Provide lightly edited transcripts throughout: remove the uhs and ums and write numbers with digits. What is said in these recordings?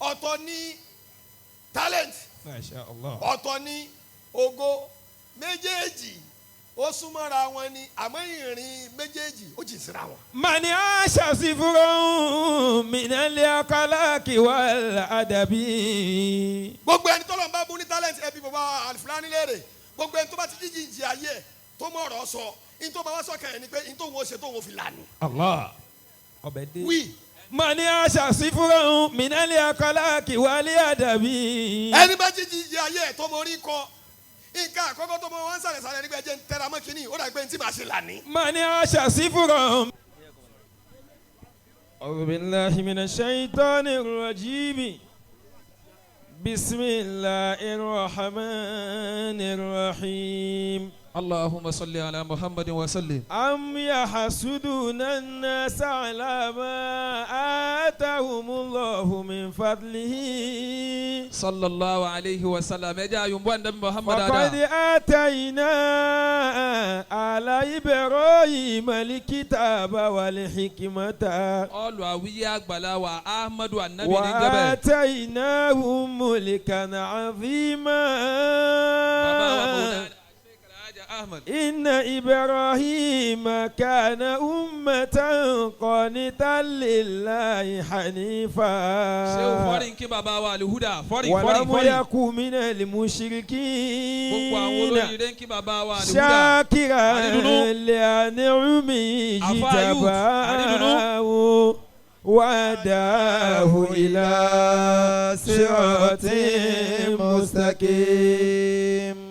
ọ̀tọ̀ ní talent Masha Allah. ọ̀tọ̀ ní ògo méjèèjì ó súnmọ́ra wọn ni àmọ́ ìrìn méjèèjì ó jìn síra wọn. من عاش صفرا من الأخلاق والأدب. gbogbo ẹni tọ́lọ̀ ń bá bú ní talent ẹbí bàbá Alifulani léèrè gbogbo ẹni tó bá ti jíjì ìjì ayé ẹ̀ tó mọ̀ ọ̀rọ̀ sọ in tó bá wá sọ̀kàn ẹ̀ ni pé in tó wọ́n ṣe tó wọ́n fi lànà. Allah. Obede. wí. من عاش صفرا من الأخلاق والأدب. ẹni bá jíjì ìjì ayé ẹ̀ tó mọ orí kọ nǹkan àkọ́kọ́ tó mọ wọn sàlẹ̀ nígbà jẹ́ ń tẹ́ra mọ́ kínní ó dàgbé ní tí màá ṣe lànà. من عاش صفرا. أعوذ بالله من الشيطان الرجيم. بسم الله الرحمن الرحيم. اللهم صل على محمد وسلم. أم يحسدون الناس على ما آتاهم الله من فضله. صلى الله عليه وسلم. يا يوم محمد فقد آتينا على إبراهيم الكتاب والحكمة. Awiye Agba wa Ahmad Anabi وآتيناهم ملكا عظيما. إن إبراهيم كان أمة قانتا لله حنيفا ولم يكن من المشركين شاكرا لأنعمه اجتباه وهداه إلى صراط مستقيم.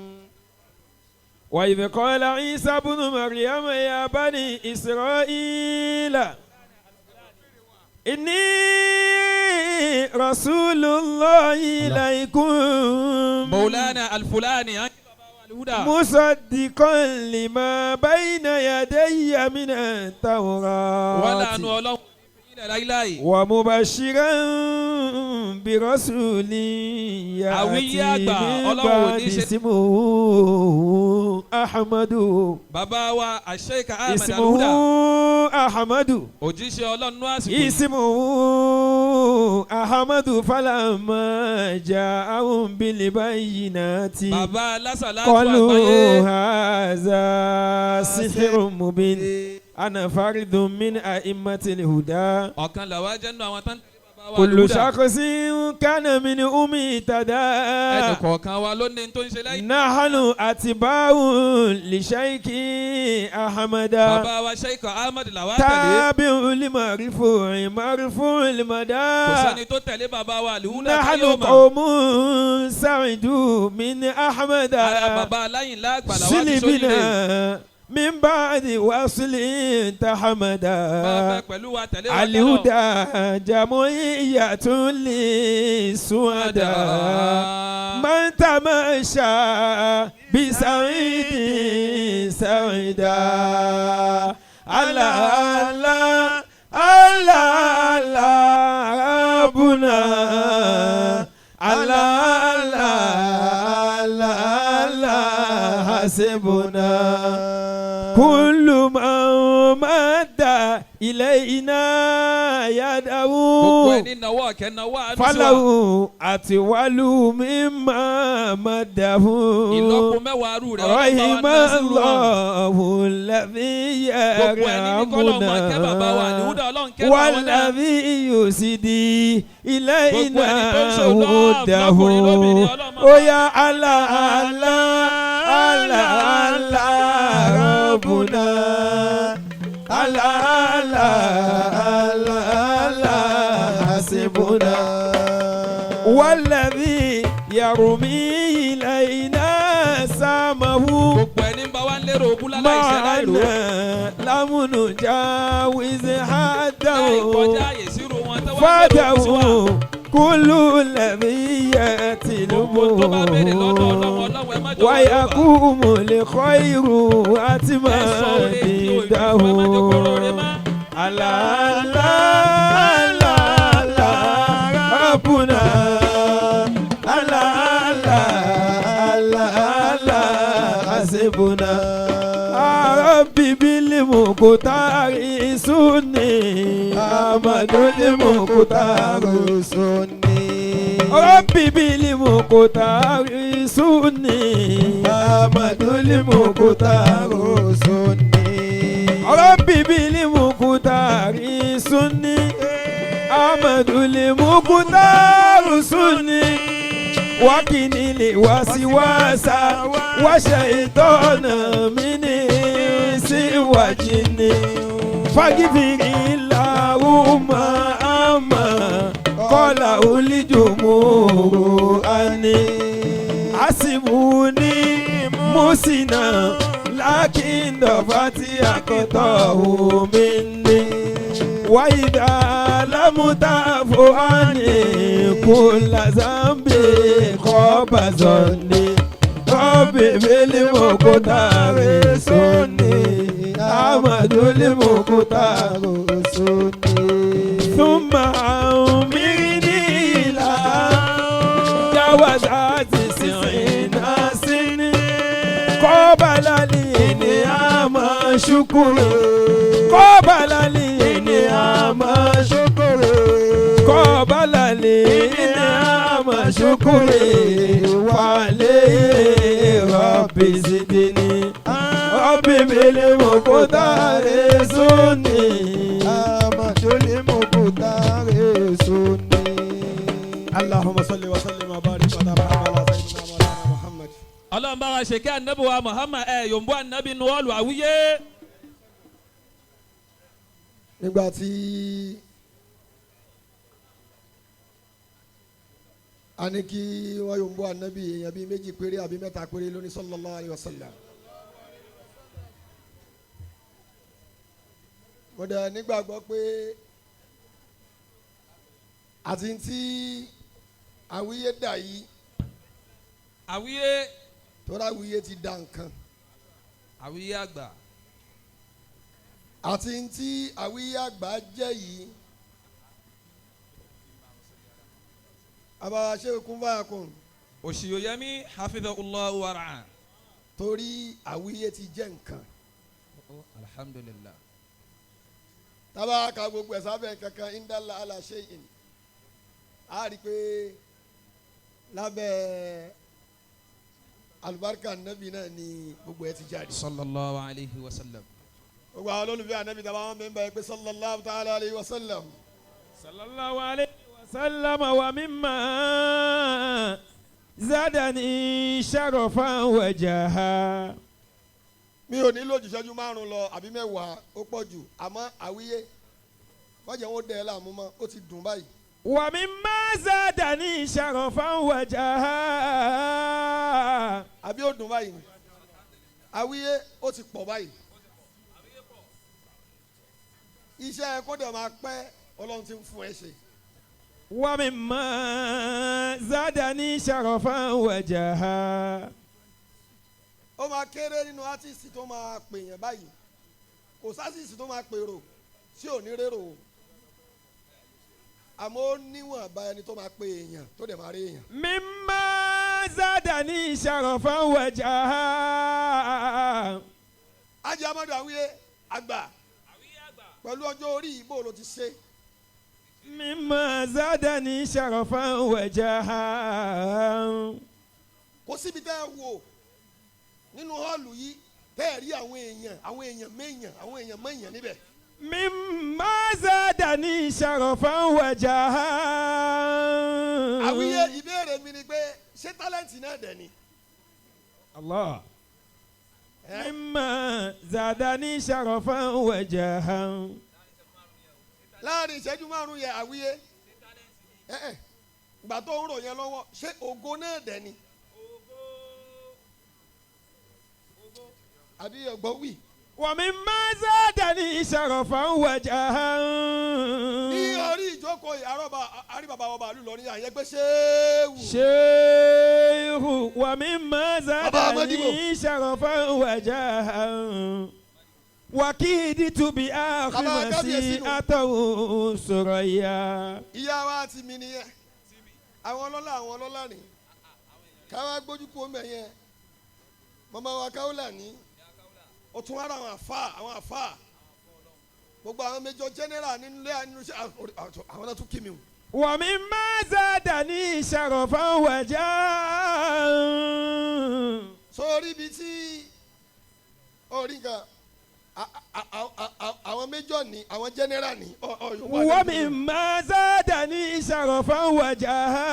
وإذ قال عيسى بن مريم يا بني إسرائيل إني رسول الله إليكم مولانا الفلاني مصدقا لما بين يدي من التوراة ومبشرا برسول يأتي من بعد اسمه أحمد. Bàbá wa Sheikh Ahmad اسمه أحمد. اسمه أحمد فلما جاءهم بالبينات قالوا هذا سحر مبين. أنا فرد من أئمة الهدى. كل شخص كان من أمي تدا. نحن أتباع لشيخ أحمد. تابع لمرفوع مرفوع المدى. نحن قوم سعدوا من أحمد. سلبنا من بعد وصل تحمدا. الهدى جمعية للسعداء من تمشى بسعيد سعيدا. الله الله الله الله ربنا الله الله الله حسبنا. كل من مد إلينا يده فله أطول مما مده. رحم الله الذي يرحمنا والذي يسدي إلينا هده. ويا الله الله الله الله ربنا الله الله الله حسبنا. والذي يرمي إلينا سامه معنا لم نجاوز حده. فده كل الذي يتلبه ويقوم لخير أتماده. الله الله الله ربنا الله الله الله حسبنا. ربي بالمختار سني أحمد المختار سني. ربي بالمختار سني أحمد المختار سني ربي بالمختار سني أحمد المختار سني وكني الوسواس وشيطان من إنس وجن فاغفر اللهم أما قال الجمهور أني حسبوني مسنا لكن دفعتي أقطعه مني وإذا لم تعفو عني كل ذنب خاب ظني ربي بالمختار سني أحمد المختار سني ثم أمرني إلى جوازات 90 سنة قبل لي نعم شكري قبل لي نعم شكري قبل لي نعم شكري وعليه ربي زدني ربي بالمختار سني أحمد المختار سني اللهم صل وسلم وبارك على سيدنا مولانا محمد. ọlọ́run bá wa ṣe kí anabi wa Muhammad yòǹbó anabi nuwalu Awiye. nígbà tí a ní kí wọ́n yòǹbó anabi èèyàn bíi méjì péré àbí mẹ́ta péré lóní sallallahu alayhi wa sallam. mo dẹ̀ nígbàgbọ́ pé àti tí Awiye dà yìí Awiye tóra Awiye ti da nǹkan Awiye àgbà àti tí Awiye àgbà jẹ́ yìí abala ṣe kún báyà kún òṣìyòyẹmí hafidhahullahu wara'a. torí Awiye ti jẹ́ nǹkan alhamdulillah. tábà ka gbogbo ẹ̀ sábẹ́ kankan indala ala shay'in a rí i pé lábẹ́ alubarika nabi náà ni gbogbo ẹ ti jáde. sallallahu alayhi wa sallam. gbogbo àwọn olólùfẹ́ anabi tàbá wọn bẹ́ẹ̀ bẹ́ẹ̀ pé sallallahu ta'ala alayhi wa sallam. sallallahu alayhi wa sallam wa mimma zadani sharafan wa jaha. mi ò ní lò ju ìṣẹ́jú márùn-ún lọ àbí mẹ́wàá ó pọ̀ jù àmọ́ Awiye wọ́n jẹ́ wọn dẹ̀ ẹ́ láàmú mọ́ ó ti dùn báyìí. wa mimma zadani sharafan wa jaha. àbí ó dùn báyìí ni Awiye ó ti pọ̀ báyìí. iṣẹ́ kó dẹ̀ máa pẹ́ Ọlọ́run ti ń fún ẹ ṣe. wa mimma zadani sharafan wa jaha. ó máa kéré nínú átìsì tó máa pè yẹn báyìí kò sásìsì tó máa pèrò tí ò ní rérò o àmọ́ ó níwọ̀n bá ẹni tó máa pè èèyàn tó dẹ̀ máa rí èèyàn. mimma zadani sharafan wa jaha. Ajé Amadu Awiye àgbà pẹ̀lú ọjọ́ orí ìbò ló ti ṣe. mimma zadani sharafan wa jaha. kò síbi tẹ́ ẹ wò nínú họ́ọ̀lù yìí tẹ́ ẹ rí àwọn èèyàn mẹ́yàn níbẹ̀. mimma zadani sharafan wa jaha. Awiye ìbéèrè mi ni pé ṣé tálẹ́ǹtì náà dẹ̀ ni. Allah. mimma zadani sharafan wa jaha. láàrin ìṣẹ́jú márùn-ún yẹ Awiye ìgbà tó ń rò yẹn lọ́wọ́ ṣé ògo náà dẹ̀ ni. àbí ọgbọ́n wì. wa mimma zadani sharafan wa jaha. ní orí ìjókòó àríbàbà ọba àlù lọ ní àyẹ̀gbẹ́ ṣéwù. shehu wa mimma Baba Amadibo. zadani sharafan wa jaha. wakiditu bi akhimasi atawu suraya. ìyá wa ti mi nìyẹn àwọn ọlọ́lá ni káwá gbójú kó mẹ́ yẹn màmá wa káwọ́là ní o tún wá ra àwọn àfa gbogbo àwọn méjọ general nínú ilé nínú iṣẹ́ àwọn náà tún kí mi o ومما زادني شرفا وجاها. sórí ibi tí orí nǹkan àwọn méjọ ní àwọn jẹnẹra ní ومما زادني شرفا وجاها.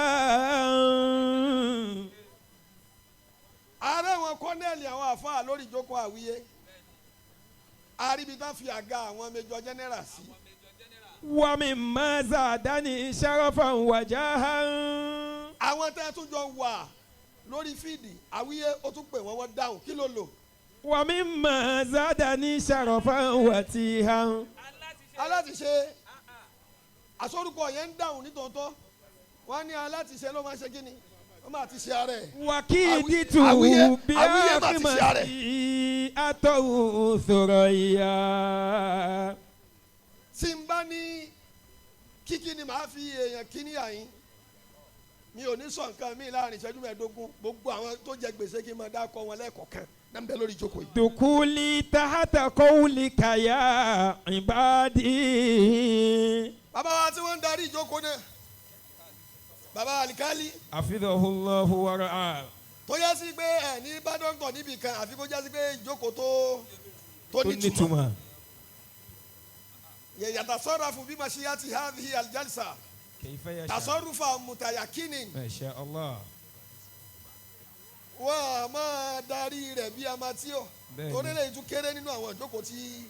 ààrẹ wọn kọ́nẹ́ẹ̀lì àwọn àfáà lórí ìjókòó àwíyé àríbitá fi àga àwọn méjọ jẹnẹra sí. ومما زادني شرفا وجاها. àwọn tẹ́ tún jọ wà lórí fíìdì àwíyé ó tún pè wọ́n dáhùn kí ló lò. ومما زادني شرفا وتيها. alátiṣe àsorúkọ yẹn ń dáhùn nítòótọ́ wọ́n ní alátiṣe ló máa ń ṣe kí ni wọ́n máa ti ṣe ara ẹ̀. وكيدت Àwíyé بأخمتي أتوا ثريا. tí n bá ní kíkí ni màá fi èèyàn kíní àyín mi ò ní sọ nǹkan mi láàrin ìṣẹ́jú mẹ́ẹ̀ẹ́dógún gbogbo àwọn tó jẹ gbèsè kí n máa dákọ̀ wọn lẹ́ẹ̀kọ̀ọ̀kan náà ń bẹ lórí ìjókòó yìí. دخولي تحت قولك يا عبادي. bàbá wa tí wọ́n ń darí ìjókòó náà bàbá alikali حفظه الله ورعاه. tó yẹ sí pé ẹ ní bá dọ́ńtọ̀ níbì kan àfi kó jẹ́ sí pé ìjókòó tó nítumọ̀. يتصرف بمشيئة هذه الجلسة كيف يشاء. تصرف متيقن. ما شاء الله. wọ́n a máa darí rẹ̀ bí amatio torí lè tún kéré nínú àwọn ìjókòó tí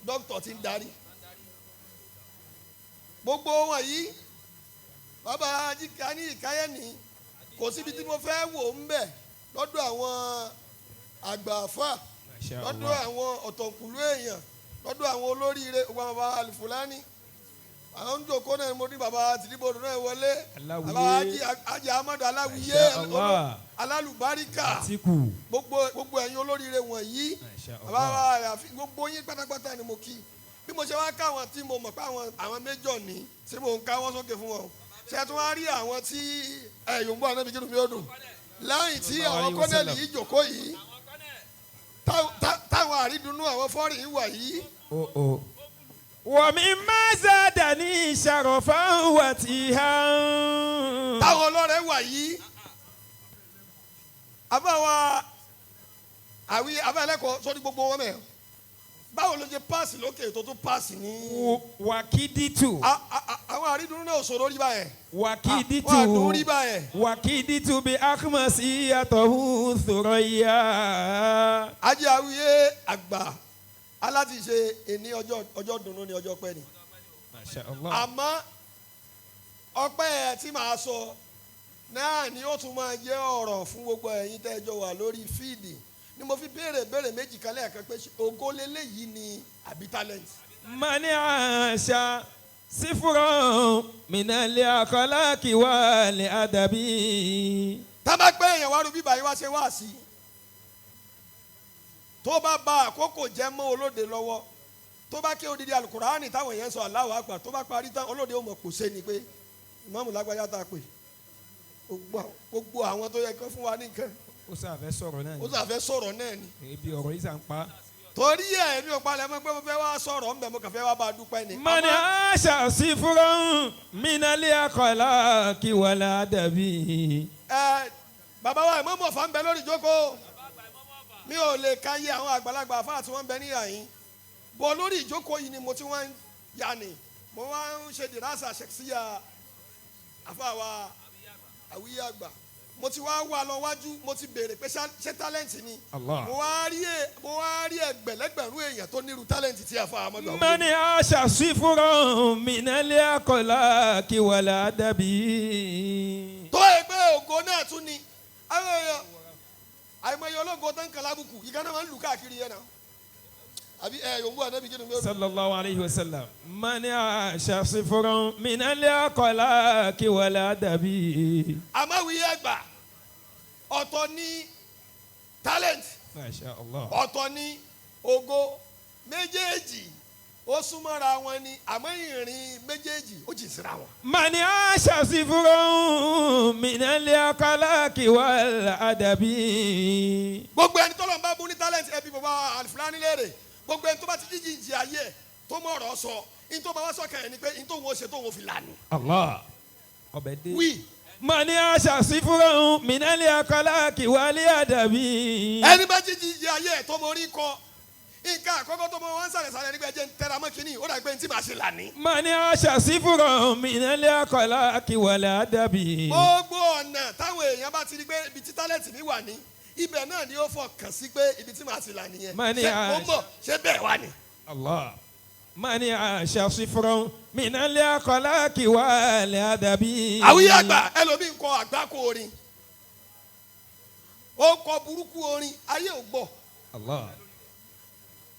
dókítà ti ń darí. gbogbo wọn yìí bàbá ajíkà ní ìkáyẹ̀nì kò síbi tí mo fẹ́ wò ń bẹ̀ lọ́dọ̀ àwọn àgbààfà lọ́dọ̀ àwọn ọ̀tọ̀kùlú èèyàn lọ́dọ̀ àwọn olóríire ọgbà bàbá alifulani àwọn ń jòkó náà mo ní bàbá tìdíbòdò náà wọlé bàbá ajé amadu aláwìyé alálùbáríkà gbogbo ẹ̀yin olóríire wọ̀nyí bàbá àyàfi gbogbo yín pátápátá ni mo kí bí mo ṣe wá káwọn tí mo mọ̀ pé àwọn méjọ ní tí mo ń káwọ́ sókè fún wọn ṣe tún wá rí àwọn tí ẹ̀yùn bọ̀ náà bí kínú mi ó dùn láyìn tí àwọn kọ́nẹ́lì yìí jòkó yìí táwọn àrídùnnú àwọn fọ́ọ̀rì yìí wà yìí. ومما زادني شرفا وتيها. táwọn ọlọ́rẹ̀ wà yìí àbáwá abẹ́lẹ́kọ̀ọ́ sọ́ni gbogbo wọn mẹ́ báwo ló ṣe páàsì lókè tó tún páàsì ní. wàkídìtù. àwọn àrídùnnú náà sọ̀rọ̀ rí báyẹn. wàkídìtù. wọ́n àdúró rí báyẹn. wàkídìtù bí akhmasi àtọ̀hún Thuraya. ajé Awiye àgbà aláti ṣe èní ọjọ́ dùnú ni ọjọ́ pẹ́ ni. Masha Allah. àmọ́ ọpẹ́ ẹ̀ tí màá sọ náà ni ó tún máa jẹ́ ọ̀rọ̀ fún gbogbo ẹ̀yin tẹ́jọ wà lórí fíìdì ni mo fi béèrè méjì kan lẹ́ẹ̀kan pé ògo leléyìí ni àbí talent. mani àṣà sífúrọ̀ mìnàlẹ́ àkọlákì wà lẹ́ àdàbí. tá bá gbé èèyàn wá rú bíbá yìí wá ṣe wá sí tó bá ba àkókò jẹ́ mọ́ olóde lọ́wọ́ tó bá ké odidi alukurani táwọn èèyàn sọ Allahu Akbar tó bá parí tán olóde ó mọ̀ kò sé ni pé ìmáàmù lágbájá tá a pè gbogbo àwọn tó yẹ kó fún wa ní nǹkan. ó sàfẹ́ sọ̀rọ̀ náà ni. ó sàfẹ́ sọ̀rọ̀ náà ni. ebi ọ̀rọ̀ yìí sàn pa. torí ẹ̀ mi ò palẹ̀ mọ́ pé mo fẹ́ wá sọ̀rọ̀ ńbẹ̀ mo kàn fẹ́ wá bá a dúpẹ́ ni. mani àṣà sífúrọ̀ mìnàlẹ́ àkọlákì wà lẹ́ àdàbí. bàbá wa ìmọ̀ọ́mọ̀ fà ń bẹ lórí ìjókòó mi ò lè ka iye àwọn àgbàlagbà àfáà tí wọ́n ń bẹ níyà yín bọ̀ lórí ìjókòó yìí ni mo ti wọ́n ń yà ní mo wá ń ṣe dìrásà ṣèkṣíyà àfáà wa Àwíyé àgbà mo ti wá wà lọ wájú mo ti béèrè pé ṣé tálẹ́ǹtì ni mo wá rí ẹgbẹ̀lẹ́gbẹ̀rún èèyàn tó nírú tálẹ́ǹtì tí àfáà Ahmadu Àwíyé. mani àṣà sífúrọ̀ mìnàlẹ́ àkọlákì wà lẹ́ àdàbí. tó ẹgbẹ́ ògo náà tún ni àwọn èèyàn àìmọye ológo tó ń kàn lábùkù ìkànnì máa ń lù káàkiri yẹn náà àbí yòówù ànábì kí ni mi. sallallahu alayhi wa sallam. mani àṣà sífúrọ̀ mìnàlẹ́ àkọlákì wà lẹ́ àdàbí. Àwíyé àgbà ọ̀tọ̀ ní talent Masha Allah. ọ̀tọ̀ ní ògo méjèèjì ó súnmọ́ra wọn ni àmọ́ ìrìn méjèèjì ó jì síra wọn. mani àṣà sífúrọ̀ mìnàlẹ́ àkọlákì wà lẹ́ àdàbí. gbogbo ẹni tó lọ bá bú ní talent ẹbí bàbá Alifulani léèrè gbogbo ẹni tó bá ti jíjì ìjì ayé ẹ tó mọ ọ̀rọ̀ sọ ní tó bá wá sọkàn ẹ ni pé ní tó wọn ṣe tó wọn fi lànà. Allah. ọbẹ̀ wí. mani aṣàṣìfúrọ̀ minali akọ́láàkì wálé àdàbí. ẹni bá jíjí ayé ẹ̀ tó mọ orí kọ nǹkan àkọ́kọ́ tó mọ wọn sàlẹ̀ nígbà jẹ́ ń tẹ́ra mọ́ kínní ó dàgbé tí màá ṣe là ní. mani aṣàṣìfúrọ̀ minali akọ́láàkì wálé àdàbí. gbogbo ọ̀nà táwọn èèyàn bá ti rí pé ibi tí tálẹ̀tì mi wà ní ibẹ̀ náà ni ó fọkàn sí pé ibi tí màá ti là nìyẹn. ṣé ó ń bọ̀ ṣé bẹ́ẹ̀ wá ni. Allah. mani aṣàṣìfúrọ̀ minali akọ́láàkì wálé àdàbí. Àwíyé àgbà ẹlòmíì ń kọ àgbákò orin ó kọ burúkú orin ayé ò gbọ́. Allah.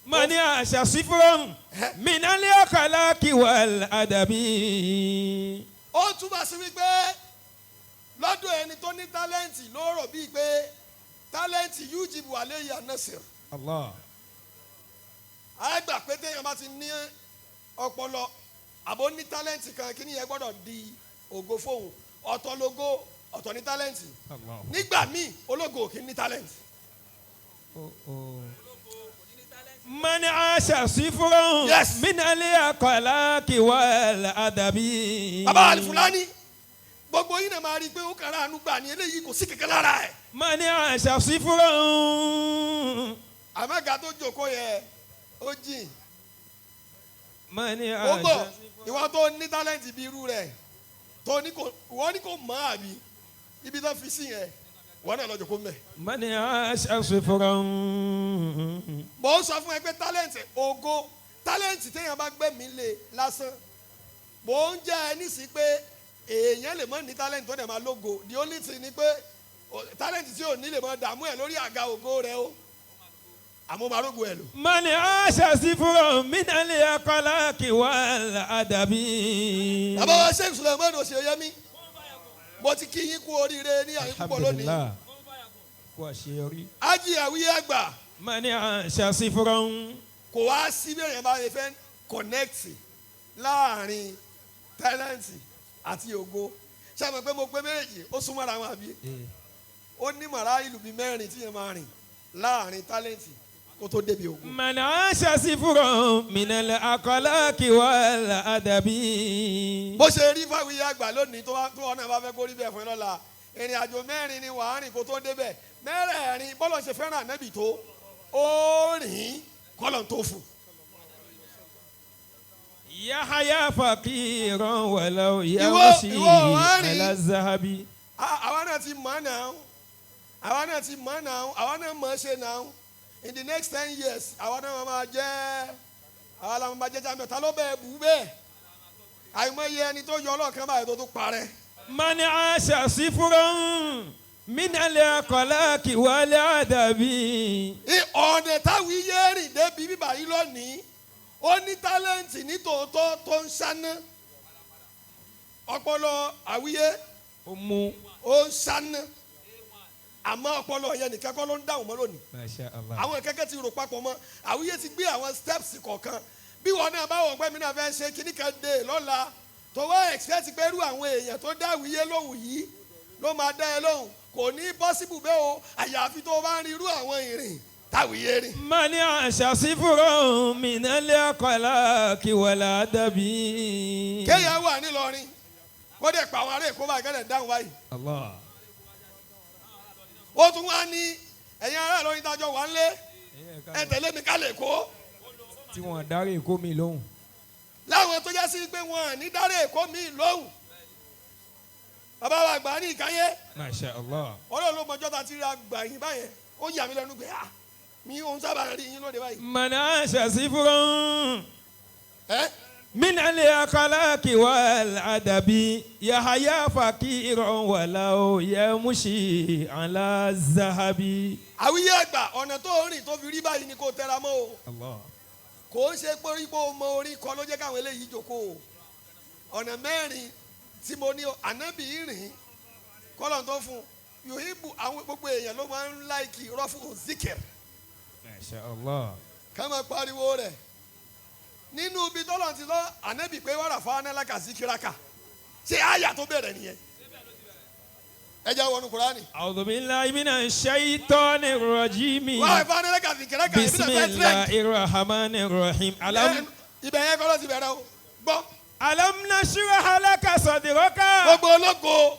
mani aṣàṣìfúrọ̀ minali akọ́láàkì wálé àdàbí. ó túmọ̀ sí wípé lọ́dọ̀ ẹni tó ní tálẹ́ǹtì ló rò bíi pé tálẹ́ǹtì yujibu alayhi an-nasr. Allah. àgbà pé téèyàn bá ti ní ọpọlọ àbó ní tálẹ́ǹtì kan kí nìyẹn gbọ́dọ̀ di ògo fóun ọ̀tọ̀ lógo ọ̀tọ̀ ní tálẹ́ǹtì Allah. nígbà míì ológo kì í ní tálẹ́ǹtì. mani aṣàṣìfúrọ̀ Yes. minali akọ́láàkì wálé àdàbí. bàbá Alifulani gbogbo yín náà máa rí i pé ó kàrà àánú gbà ní eléyìí kò sí kankan lára ẹ̀. mani aṣàṣìfúrọ̀. àmọ́gà tó jókòó yẹ ó jìn mani ó gbọ́ aṣàṣìfúrọ̀. ìwọ tó ní tálẹ́ǹtì bíi irú rẹ̀ tó ní kò wọ́n ní kò mọ̀ àbí ibi tó fi sí yẹn wọ́n náà lọ jókòó mẹ́. mani aṣàṣìfúrọ̀. mo ń sọ fún ẹ pé tálẹ́ǹtì ògo tálẹ́ǹtì téèyàn bá gbẹ̀mí lé lásán mo ń jẹ́ ẹ nísìí pé èèyàn lè mọ̀ ní tálẹ́ǹtì tó dẹ̀ máa lógo the only thing ni pé tálẹ́ǹtì tí ò ní lè mọ̀ dààmú ẹ̀ lórí àga ògo rẹ o àmọ́ máa rógo ẹ̀ lò. mani aṣàṣìfúrọ̀ minali akọ́láàkì wálé àdàbí. bàbá wa Sheikh Suleiman Oṣeyẹmí mo ti kí yín kú oríire ní àyíkúpọ̀ lónìí. alhamdulilah kó àṣeyọrí. Ájì Àwíyé àgbà mani aṣàṣìfúrọ̀. kò wá sí bí èèyàn bá yẹ fẹ́ connect láàrin tálẹ́ǹtì àti ògo ṣé àmọ́ pé mo pé méjì ó súnmọ́ ara wọn àbí ó ní màrá ìlú bíi mẹ́rin tí yẹn máa rìn láàrin tálẹ́ǹtì kó tó débi ògo. mani aṣàṣìfúrọ̀ minali akọ́láàkì wálé àdàbí. bó ṣe rí fáwíyé àgbà lónìí tó wọn náà bá fẹ́ kó rí bẹ́ẹ̀ fún ẹ lọ́la ìrìn àjò mẹ́rin ni wàá rìn kó tó débẹ̀ mẹ́rẹ̀ẹ̀rin bọ́lọ̀ ṣe fẹ́ràn ànábì tó ó rìn kọ́lọ̀ tó fún. yahaya fakiran walaw ìwọ yamushi wá rìn. ala zahabi. àwa náà ti mọ̀ náà àwa náà ti mọ̀ náà àwa náà mọ̀ ṣe náà in the next 10 years àwa náà máa jẹ́ àwa làwọn máa jẹ́ jàmbá ta ló bẹ́ẹ̀ bù bẹ́ẹ̀ àìmọye ẹni tó yọ ọlọ́ọ̀kan báyìí tó tún parẹ́. mani aṣàṣìfúrọ̀ minali akọ́láàkì wálé àdàbí. ọ̀nà táwíyé rìn débi bíbá yìí lónìí ó ní tálẹ́ǹtì ní tòótọ́ tó ń ṣáná ọpọlọ Àwíyé ó mú. ó ń ṣáná àmọ́ ọpọlọ yẹn nìkan kọ́ ló ń dáhùn mọ́ lónìí. Masha Allah. àwọn kẹ́kẹ́ ti rò papọ̀ mọ́ Àwíyé ti gbé àwọn steps kọ̀ọ̀kan bí wọn náà bá wọ̀ pé mi náà fẹ́ ṣe kíní kan dé lọ́la tó wá expect pé irú àwọn èèyàn tó dá Àwíyé lóhùn yìí ló máa dá ẹ lóhùn kò ní possible bẹ́ẹ̀ o àyàfi tó bá ń rí irú àwọn ìrìn táwíyé rìn. mani aṣàṣìfúrọ̀ minali akọ́láàkì wálé àdàbí. kéèyàn wà nílọrin kó dẹ̀ pa àwọn ará Èkó báyìí kẹ́lẹ̀ dáhùn báyìí. Allah. ó tún wá ní ẹ̀yin ará Ìlọrin dájọ́ wà ń lé ẹ tẹ̀lé mi ká lè kó. tí wọn darí èkó mi lóhùn. láwọn tó jẹ́ sí pé wọn à ní dárí Èkó mi lóhùn. bàbá wa gbà ní ìkáyé Masha Allah. ọlọ́run ló mọjọ́ ta ti ra gbà yín báyẹn ó yà mí lẹ́nu pé mi ò ń sábà rí yín lóde báyìí. mani aṣàṣìfúrọ̀ ẹ minali akọ́láàkì wálé àdàbí. yahaya fakiran walaw yamushi ala zahabi. Àwíyé àgbà ọ̀nà tó rìn tó fi rí báyìí ni kò tẹra mọ́ o Allah. kò ń ṣe pé orí pé o mọ orí kọ ló jẹ́ káwọn eléyìí jókòó o ọ̀nà mẹ́rin tí mo ní ànábì rìn kọ́lọ̀ tó fún yòóhìbù àwọn gbogbo èèyàn ló máa ń láìkì rọ́fù zikir Masha Allah. ká máa pariwo rẹ̀ nínú ibi tọ́lọ̀ ti lọ ànábì pé wàrà fún análákà zikiraka ṣé àyà tó bẹ̀rẹ̀ nìyẹn ẹ jẹ́ wọnú Kùránì. A'udhu billahi minash shaitanir rajim. wàrà fún análákà zikiraka ìbí náà fẹ́ trend Bismillahir rahmanir rahim. ibẹ̀ yẹn kọ́ ló ti bẹ̀rẹ̀ o gbọ́ Alam nashrah laka sadraka. gbogbo ológo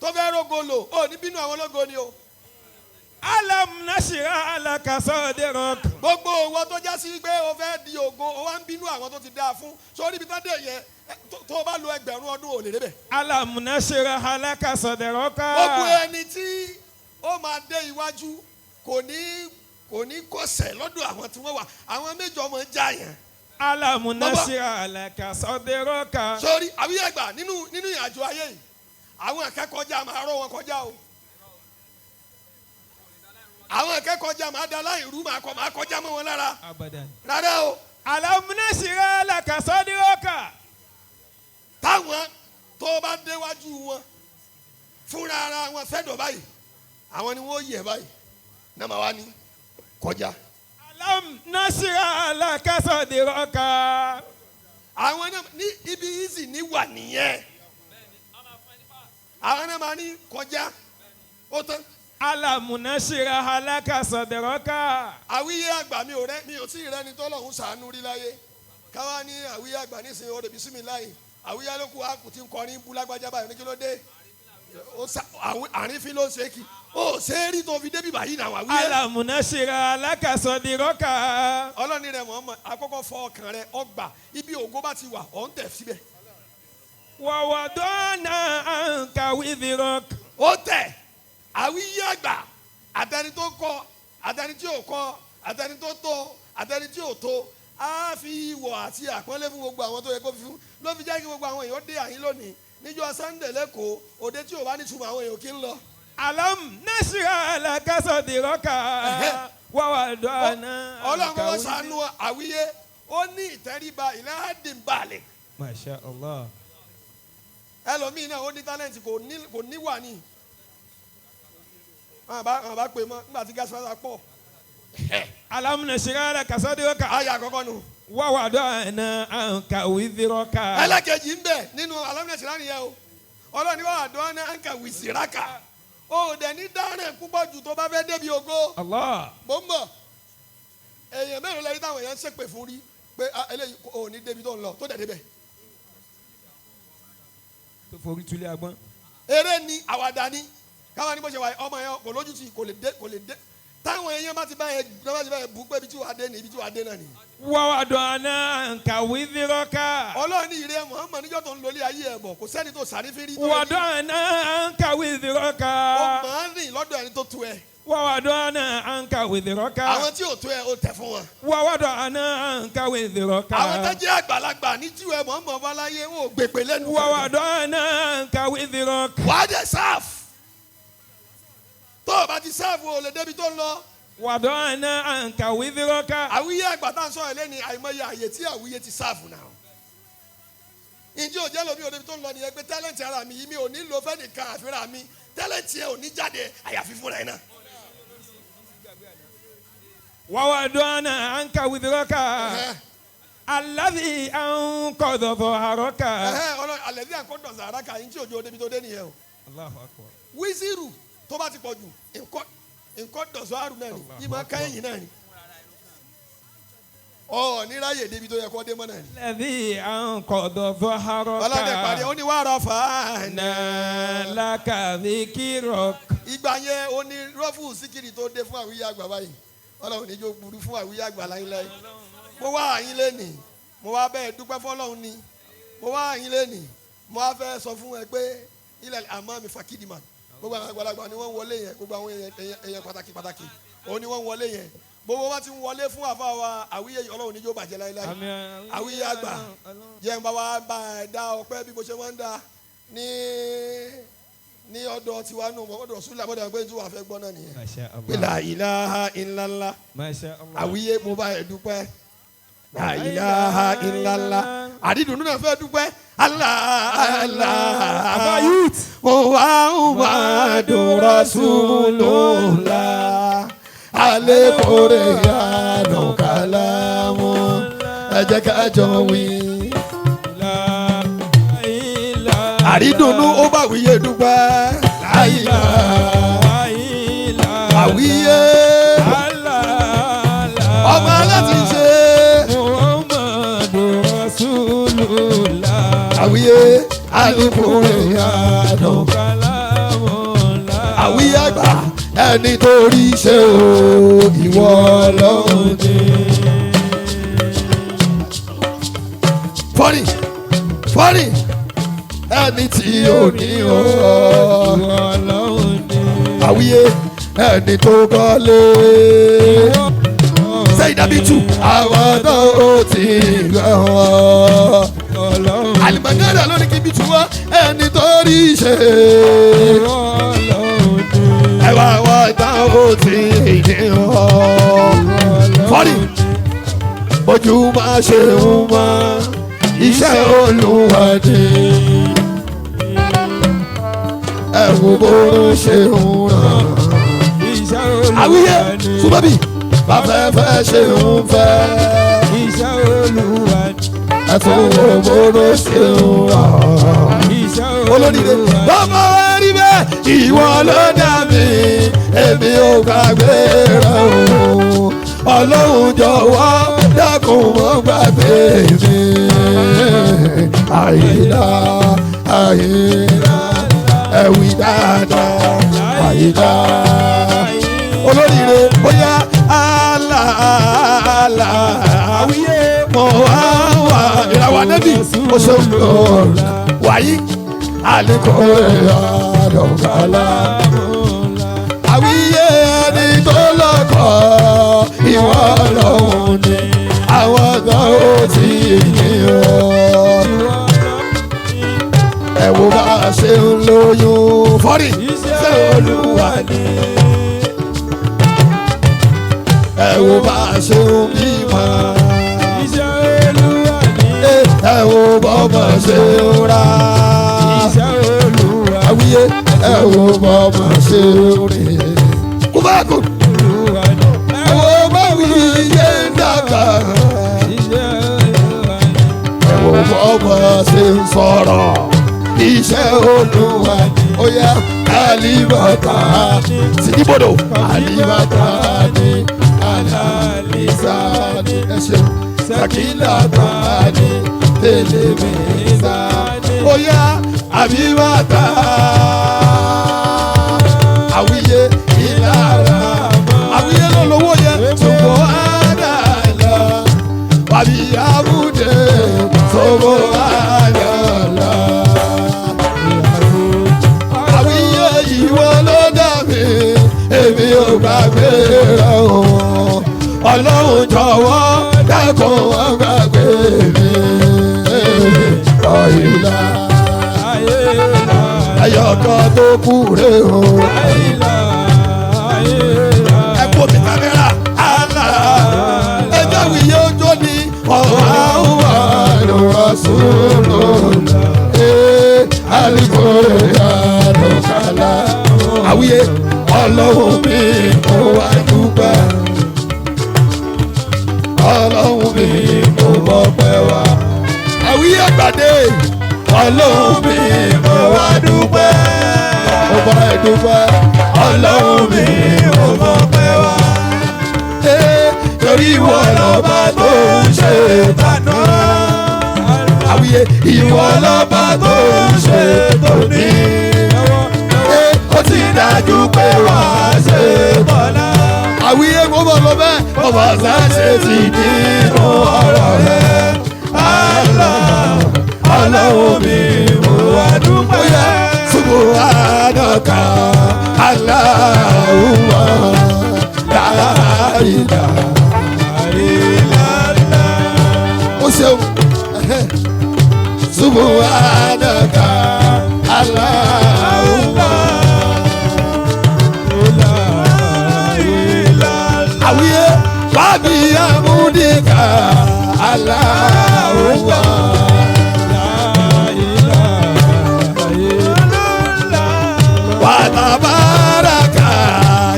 tó fẹ́ rógo lò ó ní bínú àwọn ológo ni o. Alam nashrah laka sadraka. gbogbo owó tó já sí pé o fẹ́ di ògo o wá ń bínú àwọn tó ti dáa fún sórí ibi tó dé yẹn tó o bá lo 1000 ọdún ò lè débẹ̀. Alam nashrah laka sadraka. gbogbo ẹni tí ó máa dé iwájú kò ní kọsẹ̀ lọ́dọ̀ àwọn tí wọ́n wà àwọn méjì ọmọ ń jà yẹn. Alam nashrah laka sadraka. sórí Àwíyé Àgbà nínú ìrìnàjò ayé yìí àwọn akẹ́kọ̀ọ́jà máa rọ́ wọn kọjá o. àwọn akẹ́kọ̀ọ́jà máa da láì rú máa kọjá mọ́ wọn lára. Abadan. rárá o. Alam nashrah laka sadraka. táwọn tó bá déwájú wọn fúnra ara wọn fẹ́dọ̀ báyìí àwọn ni wọ́n yẹ báyìí náà máa wá ní kọjá. Alam nashrah laka sadraka. àwọn náà ní ibi easy ní wà nìyẹn àwọn náà máa ní kọjá ó tán. Alam nashrah laka sadraka. Àwíyé Àgbà mi ò tí ì rẹ́ni tọ́lọ́hún ṣàánú rí láyé káwá ní Àwíyé Àgbà nísìnyí ó dèbí sími láyé Àwíyé ló kù áàkù tí ń kọrin bú lágbájá báyìí ní kí ló dé àrífín ló ń ṣe kí ó ṣe é rí tó fi débi báyìí náà Àwíyé. Alam nashrah laka sadraka. ọlọ́ni rẹ̀ Muhammad àkọ́kọ́ fọ ọkàn rẹ̀ ọgbà ibi ògo bá ti wà ọ̀ ń tẹ̀ síbẹ̀. Wa wada'na anka wizrak. ó tẹ̀ Àwíyé Àgbà àtẹni tó kọ àtẹni tí ò kọ àtẹni tó tó àtẹni tí ò tó á fi ìwọ̀ àti àpọ́nlé fún gbogbo àwọn tó yẹ kó fi fún ló fi jẹ́ kí gbogbo àwọn èèyàn dé àyín lónìí níjọ́ Sunday lẹ́kọ̀ọ́ òde tí ò bá ní túmọ̀ àwọn èèyàn kì í lọ. Alam nashrah laka sadraka. Wa wada'na ọlọ́run anka kọ́kọ́ wizrak. ṣàánú Àwíyé ó ní ìtẹríba ìlàhádìn balẹ̀ Masha Allah. ẹlòmíín náà ó ní tálẹ́ǹtì kò níwà ní àwọn bá pè mọ́ nígbà tí gáàsì fásitì pọ̀. Alam nashrah laka sadraka. àyà àkọ́kọ́ nu. Wa wada'na anka wizraka. ẹlẹ́kẹ̀jì ń bẹ̀ nínú alámúnẹ̀sìlá nìyẹn o ọlọ́run ní wàá dán ní ànkà wìsìrákà o dẹ̀ ní dáhùn púpọ̀ jù tó bá fẹ́ débi ògo. Allah. bó ń bọ̀ èèyàn mẹ́rin lẹ́yìn táwọn èèyàn ń ṣépè fún rí pé eléyìí ò ní débi tó ń lọ tó dẹ̀ débẹ̀. Tó forí tulẹ̀ agbọ́n. eré ni àwàdà ni káwọn ní bó ṣe wà ọmọ yẹn kò lójú tì kò lè dé táwọn èèyàn bá ti bá yẹn bú pé ibi tí wàá dé ni ibi tí wàá dé náà nìyí. Wa wada'na anka wizraka. ọlọ́run ní ìrẹ́ Muhammad níjọ́ tó ń lólé ayé ẹ̀ bọ̀ kò sẹ́ni tó sàrífín rí tó Wada'na anka wizraka. ó máa ń rìn lọ́dọ̀ ẹni tó tu ẹ. Wa wada'na anka wizraka. àwọn tí ò tó ẹ ó tẹ̀ fún wọn. Wa wada'na anka wizraka. àwọn tó jẹ́ àgbàlagbà ní tí ẹ Muhammad báláyé wọn ò gbèpè lẹ́nu. Wa wada'na anka wizraka. wàá dẹ̀ sáf tó o bá ti sáf o lè débi tó ń lọ. Wada'na anka wizraka. Àwíyé Àgbà tá à ń sọ ẹ lẹ́ni àìmọye àyè tí Àwíyé ti sáàfù náà. ǹjẹ́ òjẹ́ lomi òde tó ń lọ nìyẹn pé tálẹ̀ǹtì ara mi yìí mi ò ní lo fẹ́nìkan àfihàn mi tálẹ̀ǹtì ẹ ò ní jáde àyàfi fúnra ẹ náà. Wa wada'na anka wizraka. Alladhi anqadha dhahraka. alẹ́ bí àkọ́ dọ̀sà ara kà ǹjẹ́ òjò débi tó dé nìyẹn o. Allahu akbar. wíṣírù tó bá ti pọ̀ jù nǹkan dọ̀sà àrùn náà ni ìmọ̀ káyìn náà ni. níráyè débi tó yẹ kó dé mọ́ náà ni. Alladhi anqadha dhahraka. ọlọ́dẹ pàdé ó ní wàrà fàánà. Na laka dhikrak. ìgbà yẹn ó ní rọ́fù síkìrì tó dé fún Àwíyé Àgbà báyìí ọlọ́run níjó burú fún Àwíyé Àgbà láyínláyé. mo wá àyín lẹ́nìí mo wá bẹ́ẹ̀ dúpẹ́ fọlọ́run ni mo wá àyín lẹ́nìí mo wá fẹ́ sọ fún ẹ pé ilẹ̀ àmọ́ mi fàkìdìmọ̀ gbogbo àwọn àgbàlagbà ni wọ́n wọlé yẹn gbogbo àwọn èèyàn pàtàkì òun ni wọ́n wọlé yẹn gbogbo wọn ti ń wọlé fún àfa wa Àwíyé ọlọ́run níjó bàjẹ́ láyínláyé. Àwíyé Àgbà jẹ́ ń bá wa bá ẹ dá ọpẹ́ bí mo ṣe máa ń dá ní ọ̀dọ̀ tiwa nù ọ̀dọ̀ sùlẹ̀ àbọ̀dọ̀ pé tí wàá fẹ́ gbọ́ náà nìyẹn. Masha Allah. La ilaha illallah. Masha Allah. Àwíyé mo bá ẹ dúpẹ́. La ilaha illallah. àdídùnú náà fẹ́ dúpẹ́. Allah Muhammadu Rasulullah alekore yanu kalamu ẹ jẹ́ ká jọ wí. àrídùnnú ó bá Àwíyé dúpẹ́. Àwíyé ọmọ aláti ṣe. Muhammadu Rasulullah àwíyé alukùnrin àná. àwíyé àgbà ẹni tó rí ṣe o ìwọ Ọlọ́run ni. fọ́nì fọ́nì ẹni tí ò ní o ìwọ Ọlọ́run ni. àwíyé ẹni tó kọ́lé sẹ́yìn dàbí tù àwọn náà ó ti gbà wọ́n. àlùmọ̀gádà ló ní kí n bí tu wọ́n ẹni tó rí ṣe. ẹwà àwọn náà ó ti dé wọ́n. fọ́nì ojú máa ṣe ń mọ iṣẹ́ Olúwa ni. ẹ̀wù bó ṣe ń ràn. àwíyé súnmọ́bì bàfẹ́fẹ́ ṣe ń fẹ́. iṣẹ́ Olúwa ni. ẹ̀fọ́ òbóró ṣe ń ràn. iṣẹ́ Olúwa ni. olódìdé bàbá rí bẹ́ẹ̀ ìwọ ló dá mi èmi ò gbàgbé rẹ o. Ọlọ́run jọ̀wọ́ dákun mọ́ gbàgbé mi. àyílá àyílá ẹ̀wì dáadáa àyílá. olóríire bóyá àlàálà àwíyé mọ̀ wá ìràwọ̀ nẹ́bí ó ṣe ń lò wáyé àlékún àdọ̀gálá. àwíyé ẹni tó lọ́kọ̀ ìwọ Ọlọ́run ni àwọn kan ó ti yìn ọ́. ẹ wo bá a ṣe ń lóyún fọ́rí ṣé Olúwa ni. ẹ wo bá a ṣe ń bímọ. iṣẹ́ Olúwa ni. ẹ wo bọ́mọ ṣe ń ra. iṣẹ́ Olúwa ni. àwíyé ẹ wo bọ́mọ ṣe ń rìn. kúbákù. Olúwa ni. ẹ wo báwo iye ń dàgbà. iṣẹ́ Olúwa ni. ẹ wo bọ́mọ ṣe ń sọ̀rọ̀. iṣẹ́ Olúwa ni. ó yá alibata sidibodo alibata ni alalisani ẹ ṣeun sakilata ni telemizani ó yá abibata àwíyé ìlara àwíyé ló lówó yẹ ṣùgbọ́n àdàlà wàbí abúdé ṣùgbọ́n àdàlà. àwíyé ìwọ ló dá mi èmi ò gbàgbé rẹ o. Ọlọ́run jọ̀wọ́ dákun wá gbàgbé mi. àyílá ẹyọkọ tó kú rè o. ẹ kó mi kámẹ́rà àlà ẹjọ́ wíyé ojú ni ọ̀hún àwọn àlùwà sùúrù alikore àdọ̀kálá. àwíyé Ọlọ́run mi mo wá dúpẹ́. Ọlọ́run mi mo mọpẹ́ wá. àwíyé àgbàdé Ọlọ́run mi mo wá dúpẹ́. mo bá ẹ dúpẹ́. Ọlọ́run mi mo mọpẹ́ wá. torí ìwọ lọ́ba tó ń ṣe tàná. àwíyé ìwọ lọ́ba tó ń ṣe tòní. ó ti dájú pé wà á ṣe bọ́lá. àwíyé gbọ́dọ̀ lọ bẹ́ẹ̀ ọba sáṣẹ ti nínú ọ̀rọ̀ rẹ̀. Ọlọ́run mi mo wá dúpẹ́. Subhanaka Allahumma la ilaha illallah. ó ṣeun. Subhanaka Allahumma. àwíyé wàbí amúdíkà Allahumma. wàtàbáràkà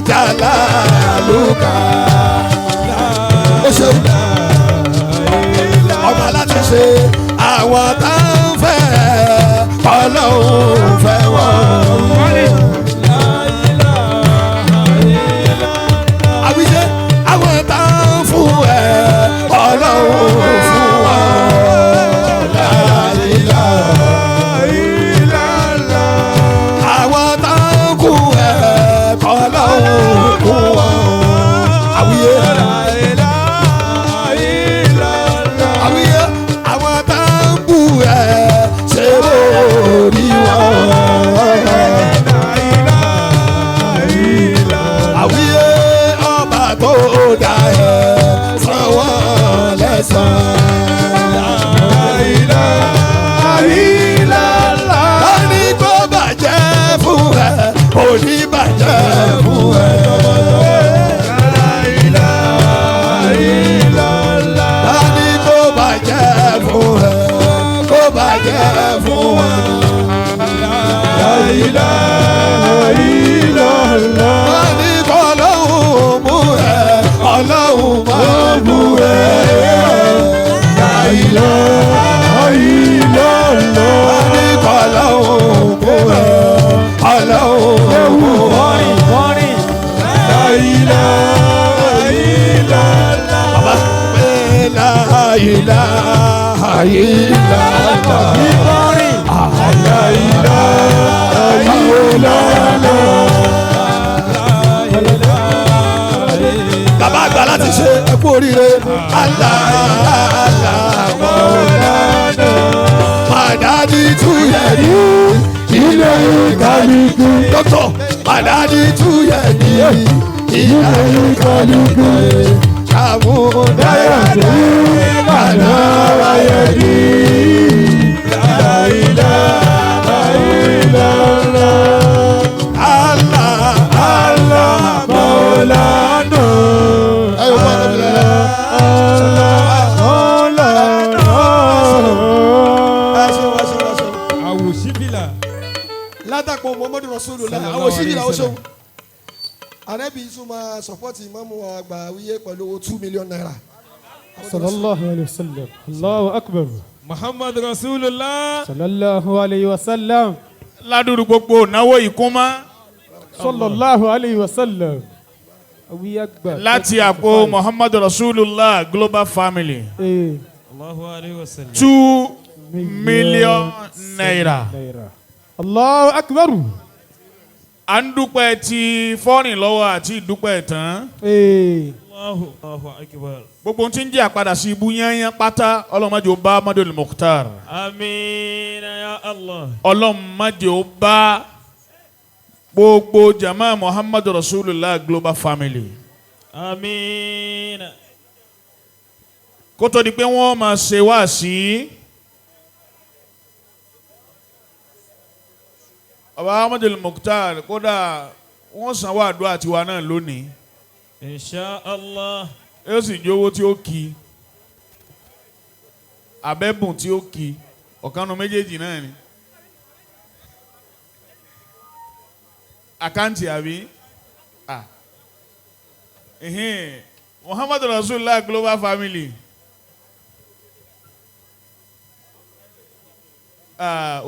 jalaluka. ó ṣeun. ọba láti ṣe àwọn tá ń fẹ́ Ọlọ́run fẹ́ wọ́n. àwíyé àwọn tá ń fún ẹ Ọlọ́run fún wọn. La ilaha ilaha illallah. La ilaha illallah. Bàbá àgbà láti ṣe ẹkú oríire. Allah Maulana. Madadi tuyẹ̀dí ilé ìkàlùkù. Dọ́kítọ̀ Madadi tuyẹ̀dí ilé ìkàlùkù. Àmúdáyàdé Màdáwáyẹ̀dí. La ilaha illallah. Allah Maulana. Látàkùn Muhammadu Rasulullah àwọn òṣìṣẹ́ ìlà oṣù Ànábì tún máa sọ̀pọ̀tì ìmáàmù àgbà Awiye pẹ̀lú owó 2 million naira. Sallallahu alayhi wa sallam. Allahu akbar. Muhammad Rasulullah. Sallallahu alayhi wa sallam. Ládùúrú gbogbo náwó ìkúnmá. Sallallahu alayhi wa sallam. Awiye Agba. Láti àpò Muhammad Rasulullah Global Family. Allahu alayhi wa sallam. 2 million naira. Allahu akbar. À ń dúpẹ́ ti fọ́rìn lọ́wọ́ àti ìdúpẹ́ tán. Allahu akbar. Gbogbo tí ń jẹ́ àpadà sí ibú yányán pátá ọlọ́mọdé ó bá Ahmad Almukthar. Àmín ya Allah. Ọlọ́mọdé ó bá gbogbo jama Muhammad Rasulullah Global Family. Àmín. Kó tó di pé wọ́n máa ṣe wá sí. Ọba Ahmad Almukthar kódà wọ́n sanwó àdúrà tiwa náà lónìí. Insha Allah. Yóò sì jẹ́ owó tí ó kì í abẹ́bùn tí ó kì í ọ̀kanu méjèèjì náà ni. Àkáǹtì àbí Muhammad Rasulullah Global Family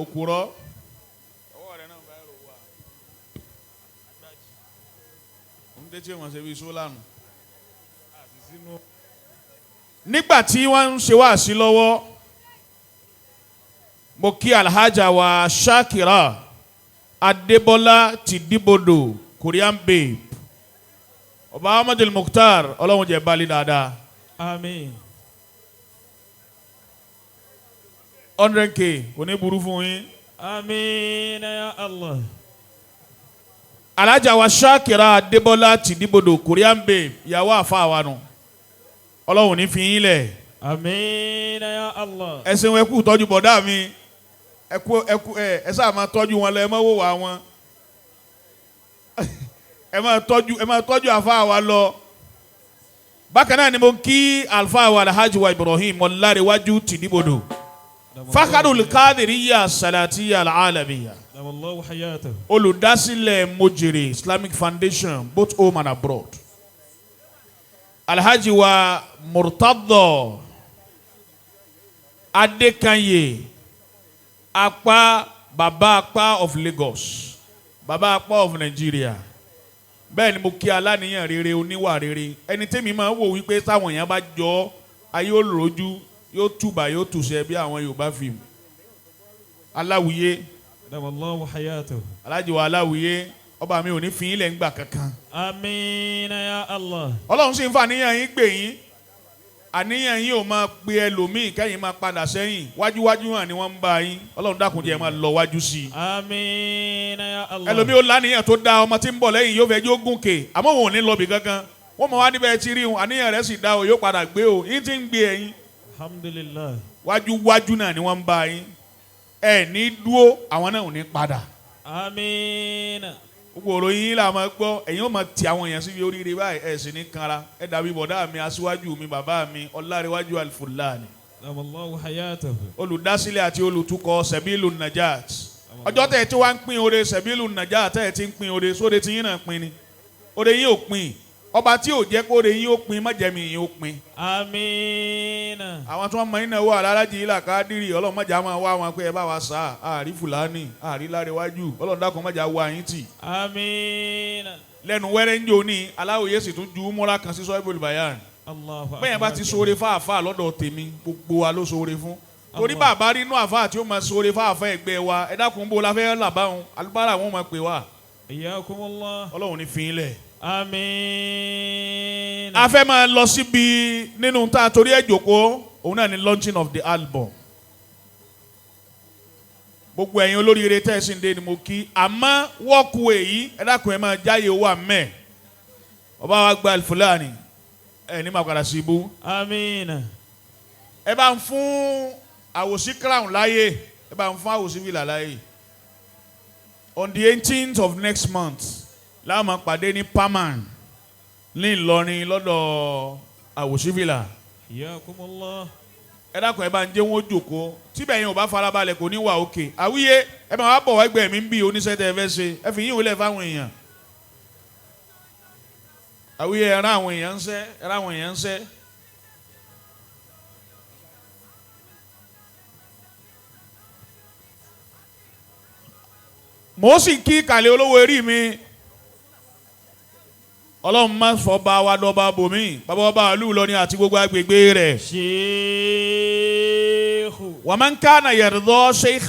òkúrọ́. Nígbà tí wọ́n ń ṣe wá sí lọ́wọ́ mo kí alhaja wa Shakira Adébọ́lá ti Díbodò Korean babe Ọba Ahmad Almukthar Ọlọ́run jẹ́ bali dáadáa. Àmín. 100k kò ní burú fún yín. Àmín ya Allah. Alhaja wa Shakira Adébọ́lá ti Díbodò Korean babe ìyàwó àfa wa nù. Ọlọ́run ní fi yín lẹ̀. Àmín ya Allah. Ẹ̀sìn wọn ẹkú tọ́jú bọ̀dá mi ẹ sáà máa tọ́jú wọn lọ ẹ má wò wá wọn ẹ máa tọ́jú àfa wa lọ. Bákan náà ni mo kí alfa wa Alhaji wa Ibrahim Ọlárẹ̀wájú ti Díbodò Fakharul Qadiriyya Salatiyya Al-Alamiyya. Allahu hayatahu. Olùdásílẹ̀ Mojere Islamic Foundation both home and abroad. Alhaji wa Murtadha Adekanye Akpa Baba Akpa of Lagos, Baba Akpa of Nigeria. Bẹ́ẹ̀ ni mo kí aláníyàn rere oníwà rere ẹni tẹ́mi máa ń wò wípé táwọn èèyàn bá jọ ayé olójú yóò túbà yóò túṣẹ bí àwọn Yorùbá fíìmù. Aláwìyé Allahu hayatahu. Alhaji wa Aláwìyé ọba mi ò ní fi yín lẹ̀ ńgbà kankan. Àmín ya Allah. Ọlọ́run sì ń fa àníyàn yín gbè yín àníyàn yín ò máa pe ẹlòmíì kẹ́yìn máa padà sẹ́yìn wájúwájú hàn ni wọ́n ń bá yín Ọlọ́run dákun jẹ́ máa lọ wájú sí i. Àmín ya Allah. Ẹlòmíì ó láníyàn tó dá ọmọ tí ń bọ̀ lẹ́yìn yóò fẹ́ jó gùnkè àmọ́ wọn ò ní lọ bì kankan wọ́n mọ̀ wá níbẹ̀ tí rí wọn àníyàn rẹ̀ sì dá o yóò padà gbé o yín ti ń gbé ẹ̀yìn. Alhamdulillah. Wájúwájú náà ni wọ́n ń bá yín ẹ̀ ní dúó àwọn náà ò ní padà. Àmín. Gbogbo ọ̀rọ̀ yín là máa gbọ́ ẹ̀yin ó máa ti àwọn èèyàn síbi oríire báyìí ẹ̀ sì ní kanra ẹ̀ dàbí bọ̀dá mi aṣíwájú mi bàbá mi Ọlárẹ̀wájú Al-Fulani. Allahu hayatahu. Olùdásílẹ̀ àti olùtukọ̀ Sẹ̀bílù Najat. Ọjọ́ tẹ̀ tí wàá ń pín oore Sẹ̀bílù Najat tẹ̀ tí ń pín oore sóde tí yín náà pín ni oore yín ò pín ọba tí ò jẹ́ kó oore yín ó pín májẹ̀mí yín ó pín. Àmín. Àwọn tí wọ́n mọ iná wà Alhaji Ilà Kádírì Ọlọ́run má jà máa wá wọn pé ẹ bá wa sá àrí Fúlàní àrí Lárẹ̀wájú Ọlọ́run dákun má jà wá yín tì. Àmín. Lẹ́nu wẹ́rẹ́ ń jò ní Aláwìyé sì tún ju múra kan sí Sọ́íbùl Bàyán bẹ́ẹ̀ bá ti sóore fáàfáà lọ́dọ̀ tèmi gbogbo wa ló sóore fún torí bàbá rí inú àfáà tí ó máa sóore fáàfáà ẹgbẹ́ wa ẹ dákun bó la fẹ́ là báwọn alùbárà wọn máa pè wá ọlọ́run ní fi ilẹ̀. Àmín. a fẹ́ máa lọ síbi nínú tá a torí ẹ̀ jòkó òun náà ni launching of the album gbogbo ẹ̀yin olóríire tẹ̀síndé ni mo kí àmọ́ wọ́ọ̀kù èyí ẹ dákun ẹ máa jáyé owó àmẹ́ ọba wa gba Fúlàní ẹ ní máa padà sí ibú. Àmín. ẹ bá ń fún àwòsí crown láyé ẹ bá ń fún àwòsí villa láyé on the 18th of next month láwọn máa pàdé ní Paman ní Ìlọrin lọ́dọ̀ àwòsí villa. ẹ dákun ẹ bá ń jẹ́ wọn jòkó tíbẹ̀ yẹn ò bá farabalẹ̀ kò ní wà òkè Àwíyé ẹ máa wá bọ̀ wá ẹgbẹ́ mi ń bí oníṣẹ́ tẹ́ ẹ fẹ́ ṣe ẹ fi yín ìwé fáwọn èèyàn Àwíyé ẹ rán àwọn èèyàn ń ṣẹ́ ẹ rán àwọn èèyàn ń ṣẹ́. mo sì kí kàlẹ́ olówó erí mi ọlọ́run má fọ́ bá wa dọ́ba bòmí bàbá ọba àlù lọ ní àti gbogbo agbègbè rẹ̀. Sheikh. wa man kana yardha Sheikh.